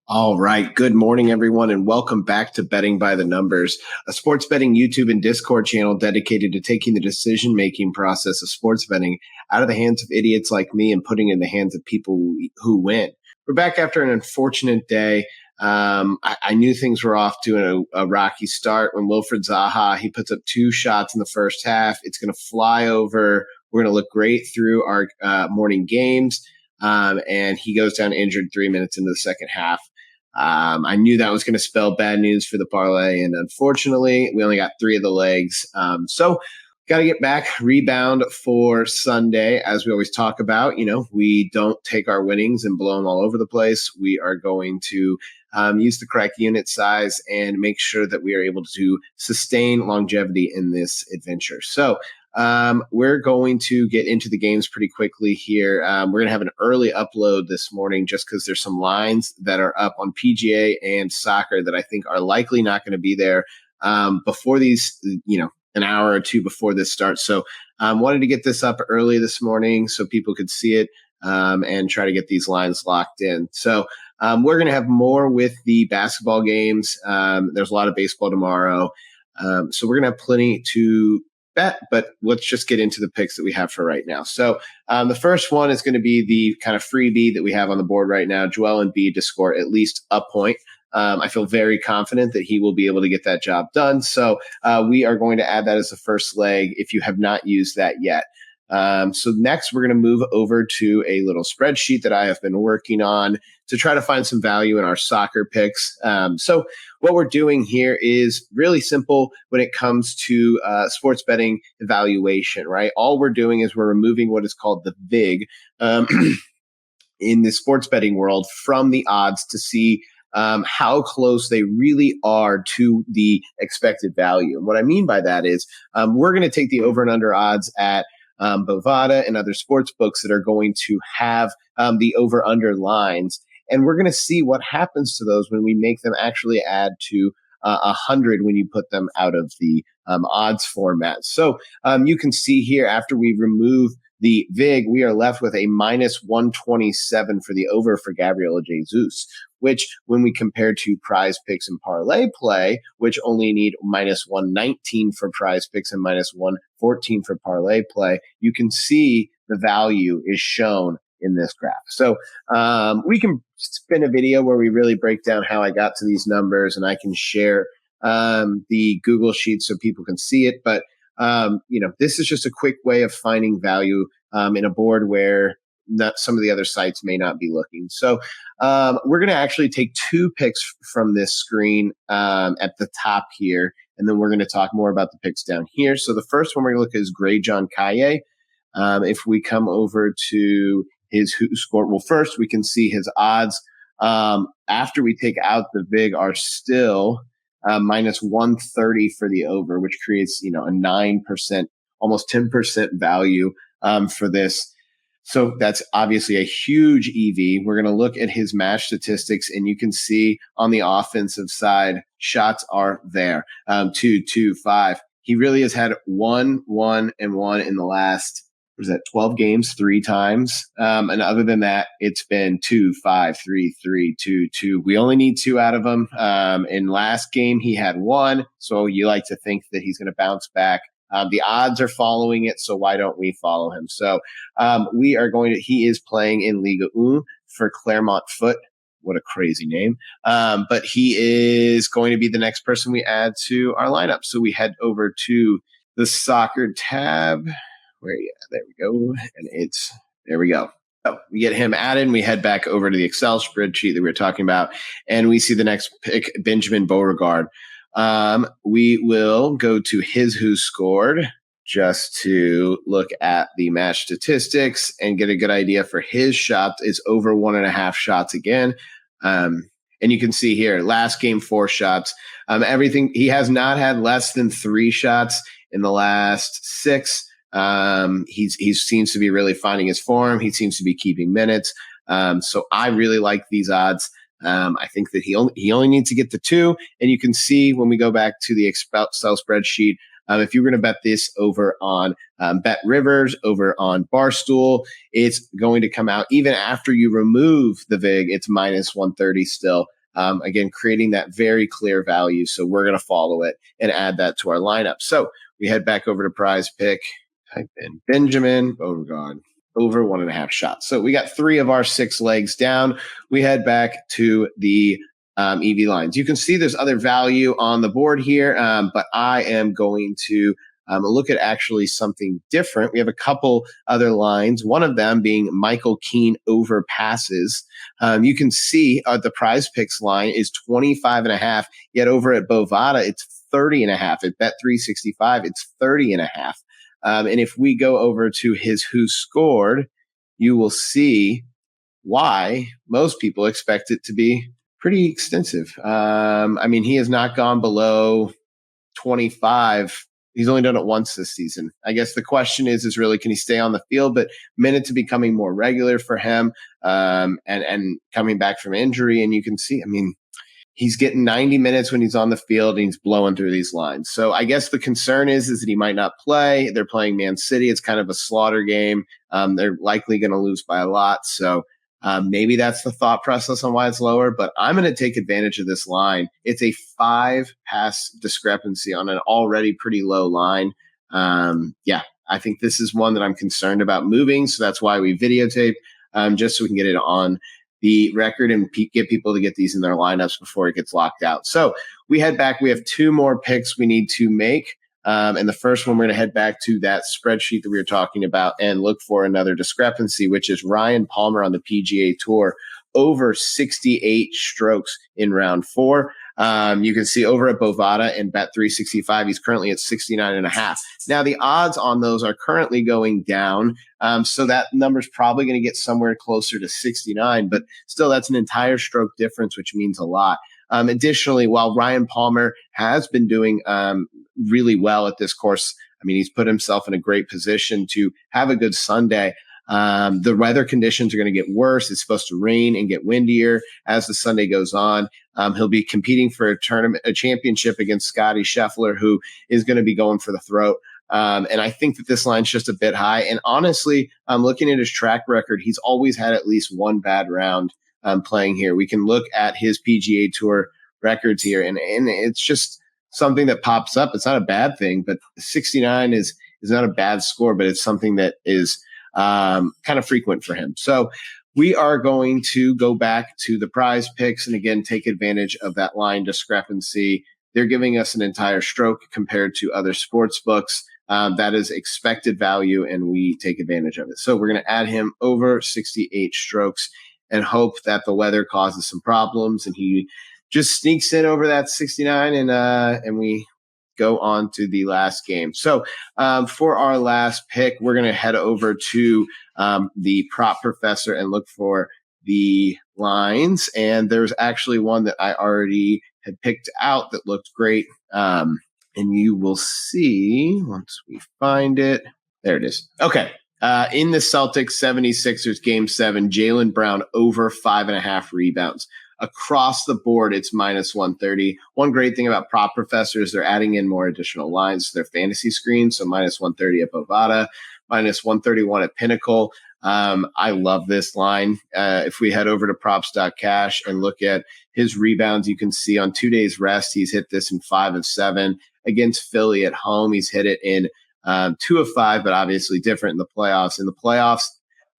All right. Good morning, everyone, and welcome back to Betting by the Numbers, a sports betting YouTube and Discord channel dedicated to taking the decision-making process of sports betting out of the hands of idiots like me and putting it in the hands of people who win. We're back after an unfortunate day. I knew things were off to a rocky start when Wilfred Zaha, he puts up 2 shots in the first half. It's going to fly over. We're going to look great through our morning games. And he goes down injured 3 minutes into the second half. I knew that was going to spell bad news for the parlay, and unfortunately, we only got 3 of the legs. So got to get back, rebound for Sunday, as we always talk about. We don't take our winnings and blow them all over the place. We are going to use the correct unit size and make sure that we are able to sustain longevity in this adventure. So we're going to get into the games pretty quickly here. We're going to have an early upload this morning just because there's some lines that are up on PGA and soccer that I think are likely not going to be there before these, an hour or two before this starts. So wanted to get this up early this morning so people could see it and try to get these lines locked in. So we're going to have more with the basketball games. There's a lot of baseball tomorrow. So we're going to have plenty to bet, but let's just get into the picks that we have for right now. So the first one is going to be the kind of freebie that we have on the board right now, Joel Embiid to score at least a point. I feel very confident that he will be able to get that job done. So we are going to add that as the first leg if you have not used that yet. So next, we're going to move over to a little spreadsheet that I have been working on to try to find some value in our soccer picks. So what we're doing here is really simple when it comes to sports betting evaluation, right? All we're doing is we're removing what is called the VIG in the sports betting world from the odds to see how close they really are to the expected value. And what I mean by that is we're going to take the over and under odds at Bovada and other sports books that are going to have the over-under lines. And we're going to see what happens to those when we make them actually add to 100 when you put them out of the odds format. So you can see here after we remove the VIG, we are left with a minus 127 for the over for Gabriel Jesus, which when we compare to PrizePicks and Parlay Play, which only need minus 119 for PrizePicks and minus 114 for Parlay Play, you can see the value is shown in this graph. So we can spin a video where we really break down how I got to these numbers, and I can share the Google Sheet so people can see it. But this is just a quick way of finding value in a board where some of the other sites may not be looking. So we're going to actually take 2 picks from this screen at the top here, and then we're going to talk more about the picks down here. So the first one we're going to look at is Gray John Kaye. If we come over to his who scored, well, first we can see his odds after we take out the VIG are still minus 130 for the over, which creates, a 9%, almost 10% value for this. So that's obviously a huge EV. We're going to look at his match statistics, and you can see on the offensive side, shots are there. 2, 2, 5. He really has had 1, 1, and 1 in the last, 12 games, 3 times. And other than that, it's been 2, 5, 3, 3, 2, 2. We only need 2 out of them. In last game, he had 1. So you like to think that he's going to bounce back. The odds are following it, so why don't we follow him? So he is playing in Liga 1 for Clermont Foot. What a crazy name. But he is going to be the next person we add to our lineup. So we head over to the soccer tab. There we go. And there we go. So we get him added, and we head back over to the Excel spreadsheet that we were talking about, and we see the next pick, Benjamin Beauregard. We will go to his who scored just to look at the match statistics and get a good idea for his shot. It's over 1.5 shots again. And you can see here, last game, 4 shots. Everything, he has not had less than 3 shots in the last 6. He seems to be really finding his form. He seems to be keeping minutes. So I really like these odds. I think that he only needs to get to 2, and you can see when we go back to the Excel spreadsheet, If you're going to bet this over on Bet Rivers, over on Barstool, it's going to come out even after you remove the VIG. It's minus 130 still. Again, creating that very clear value. So we're going to follow it and add that to our lineup. So we head back over to PrizePick, type in Benjamin Beauregard over 1.5 shots. So we got 3 of our 6 legs down. We head back to the EV lines. You can see there's other value on the board here, but I am going to look at actually something different. We have a couple other lines, one of them being Michael Keane over passes. You can see the PrizePicks line is 25.5, yet over at Bovada, it's 30.5. At Bet365, it's 30.5. And if we go over to his Who Scored, you will see why most people expect it to be pretty extensive. I mean, he has not gone below 25. He's only done it once this season. I guess the question is really, can he stay on the field? But minutes are becoming more regular for him, and coming back from injury. And you can see, I mean, he's getting 90 minutes when he's on the field and he's blowing through these lines. So I guess the concern is that he might not play. They're playing Man City. It's kind of a slaughter game. They're likely going to lose by a lot. So maybe that's the thought process on why it's lower, but I'm going to take advantage of this line. It's a 5-pass discrepancy on an already pretty low line. I think this is one that I'm concerned about moving. So that's why we videotape, just so we can get it on the record and get people to get these in their lineups before it gets locked out. So we head back. We have 2 more picks we need to make. And the first one, we're going to head back to that spreadsheet that we were talking about and look for another discrepancy, which is Ryan Palmer on the PGA Tour over 68 strokes in round 4. You can see over at Bovada and Bet365, he's currently at 69.5. Now, the odds on those are currently going down. So that number's probably going to get somewhere closer to 69, but still that's an entire stroke difference, which means a lot. Additionally, while Ryan Palmer has been doing really well at this course, I mean, he's put himself in a great position to have a good Sunday. The weather conditions are going to get worse. It's supposed to rain and get windier as the Sunday goes on. He'll be competing for a championship against Scotty Scheffler, who is going to be going for the throat. And I think that this line's just a bit high. And honestly, looking at his track record, he's always had at least one bad round playing here. We can look at his PGA Tour records here, and it's just something that pops up. It's not a bad thing, but 69 is not a bad score, but it's something that is kind of frequent for him. So we are going to go back to the PrizePicks and again take advantage of that line discrepancy. They're giving us an entire stroke compared to other sports books. That is expected value, and we take advantage of it. So we're going to add him over 68 strokes and hope that the weather causes some problems and he just sneaks in over that 69, and we go on to the last game. So for our last pick, we're going to head over to the Prop Professor and look for the lines. And there's actually one that I already had picked out that looked great. And you will see once we find it. There it is. Okay. In the Celtics 76ers Game 7, Jaylen Brown over 5.5 rebounds. Across the board, it's minus 130. One great thing about Prop Professor is they're adding in more additional lines to their fantasy screen. So minus 130 at Bovada, minus 131 at Pinnacle. I love this line. If we head over to props.cash and look at his rebounds, you can see on 2 days rest, he's hit this in 5 of 7. Against Philly at home, he's hit it in 2 of 5, but obviously different in the playoffs. In the playoffs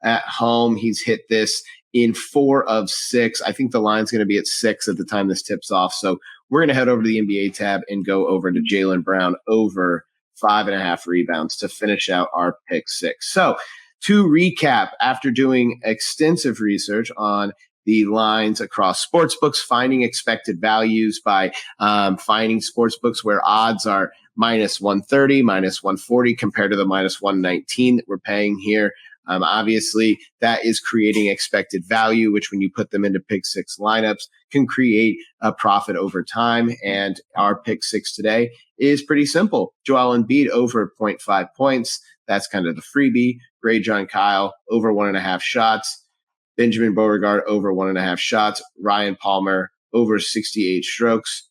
at home, he's hit this in 4 of 6. I think the line's going to be at 6 at the time this tips off. So we're going to head over to the NBA tab and go over to Jaylen Brown over 5.5 rebounds to finish out our pick 6. So to recap, after doing extensive research on the lines across sportsbooks, finding expected values by finding sportsbooks where odds are minus 130, minus 140 compared to the minus 119 that we're paying here. Obviously, that is creating expected value, which when you put them into pick 6 lineups can create a profit over time. And our pick 6 today is pretty simple. Joel Embiid over 0.5 points. That's kind of the freebie. Ray John Kyle over 1.5 shots. Benjamin Beauregard over 1.5 shots. Ryan Palmer over 68 strokes.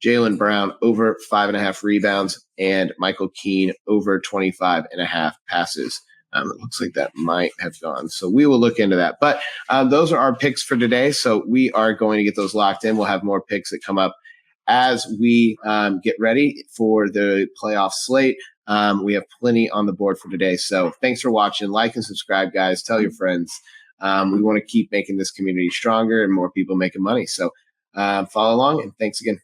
Jaylen Brown over 5.5 rebounds, and Michael Keene over 25.5 passes. It looks like that might have gone. So we will look into that. But those are our picks for today. So we are going to get those locked in. We'll have more picks that come up as we get ready for the playoff slate. We have plenty on the board for today. So thanks for watching. Like and subscribe, guys. Tell your friends. We want to keep making this community stronger and more people making money. So follow along, and thanks again.